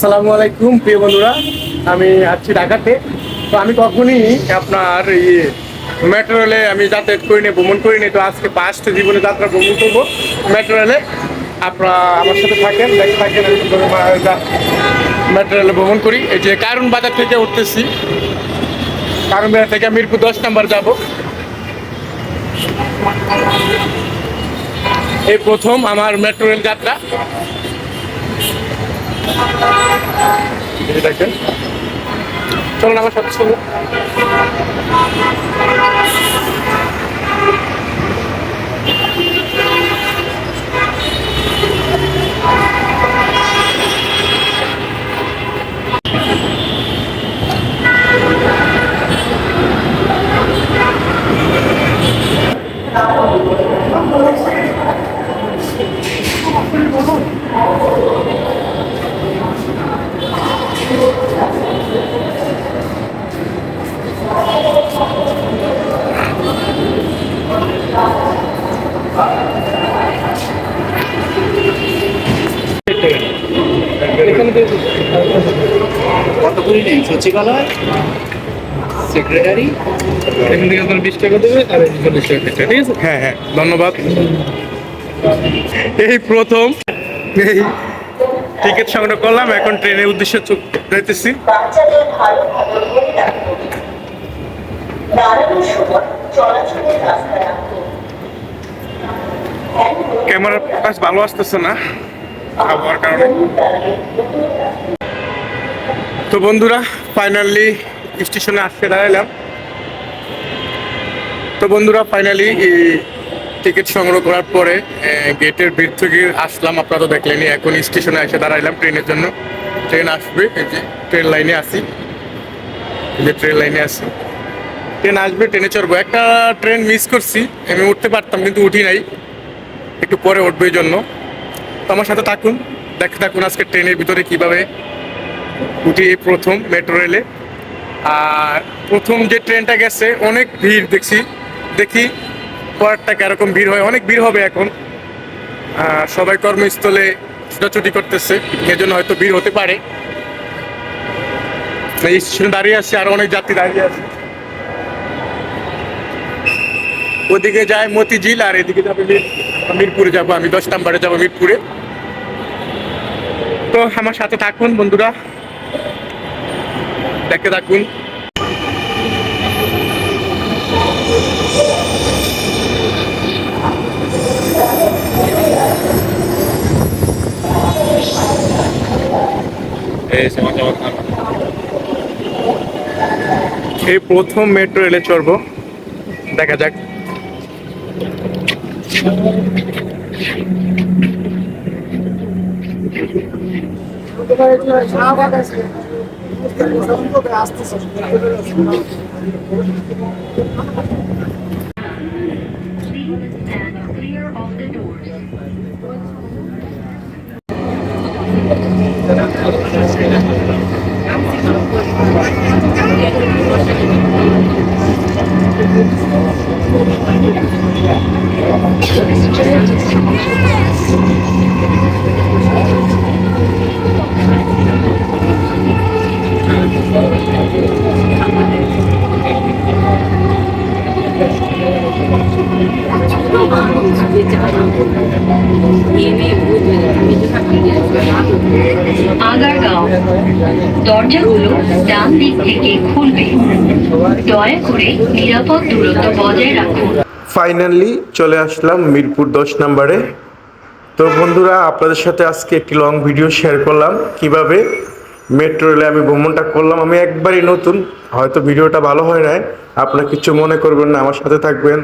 আসসালামু আলাইকুম প্রিয় বন্ধুরা, আমি আছি ঢাকাতে। তো আমি কখনই আপনার মেট্রো রেলে আমি যাতায়াত করিনি, ভ্রমণ করিনি। তো আজকে ফার্স্ট জীবনে যাত্রা ভ্রমণ করবো মেট্রো রেলে। আপনারা আমার সাথে থাকেন, দেখতে থাকেন আমি কীভাবে মেট্রো রেলে ভ্রমণ করি। এই যে কারণ বাজার থেকে উঠতেছি, কারণ বাজার থেকে মিরপুর 10 নম্বর যাব। এই প্রথম আমার মেট্রো রেল যাত্রা। দেখেন, চলুন আমার সাথে চলুন। কতগুলি নেই সচিবালয় সেক্রেটারি এখান থেকে আপনার 20 টাকা দেবে আর 40 টাকা, ঠিক আছে? হ্যাঁ হ্যাঁ, ধন্যবাদ। এই প্রথম এই টিকিট সংগ্রহ করলাম, এখন ট্রেনের উদ্দেশ্যে যাইতেছি। বাচ্চাদের ভালোভাবে মনে রাখুন, দাঁড়ানোর সময় চলাচলের রাস্তা রাখুন। ক্যামেরার কাজ ভালো আসতেছে না আবহাওয়ার কারণে। তো বন্ধুরা, ফাইনালি স্টেশনে আসতে দাঁড়ালাম। তো বন্ধুরা, ফাইনালি টিকিট সংগ্রহ করার পরে গেটের ভিড় থেকে আসলাম। আপনারা তো দেখলেনি। এখন স্টেশনে এসে দাঁড়াইলাম ট্রেনের জন্য। ট্রেন আসবে, এই যে ট্রেন লাইনে আসি, এই যে ট্রেন লাইনে আসি। ট্রেন আসবে, ট্রেনে চড়বো। একটা ট্রেন মিস করছি, আমি উঠতে পারতাম কিন্তু উঠি নাই, একটু পরে উঠবো এই জন্য। তো আমার সাথে থাকুন, দেখতে থাকুন আজকে ট্রেনের ভিতরে কিভাবে উঠি এই প্রথম মেট্রো রেলে। আর প্রথম যে ট্রেনটা গেছে অনেক ভিড় দেখছি, দেখি পরেরটা কিরকম ভিড় হয়। অনেক ভিড় হবে এখন, সবাই কর্মস্থলে ছোটাছুটি করতেছে, এজন্য হয়তো ভিড় হতে পারে। এই স্টেশনে দাঁড়িয়ে আছে, আর অনেক যাত্রী দাঁড়িয়ে আছে। ওদিকে যায় মতিঝিল, আর এদিকে যাবে মিরপুরে যাবো আমি, 10 নম্বরে যাবো মিরপুরে। তো আমার সাথে থাকুন বন্ধুরা, দেখতে থাকুন। এই প্রথম মেট্রো রেলে চড়বো, দেখা যাক। And clear of the doors. Agargaon, দরজাগুলো ডান দিক থেকে খুলবে। দয়া করে নিরাপদ দূরত্ব বজায় রাখুন। ফাইনালি চলে আসলাম মিরপুর 10 নম্বরে। তো বন্ধুরা, আপনাদের সাথে আজকে একটি লং ভিডিও শেয়ার করলাম কিভাবে মেট্রো রেলে আমি ভ্রমণটা করলাম। আমি একবারই নতুন, হয়তো ভিডিওটা ভালো হয় নাই, আপনারা কিছু মনে করবেন না, আমার সাথে থাকবেন।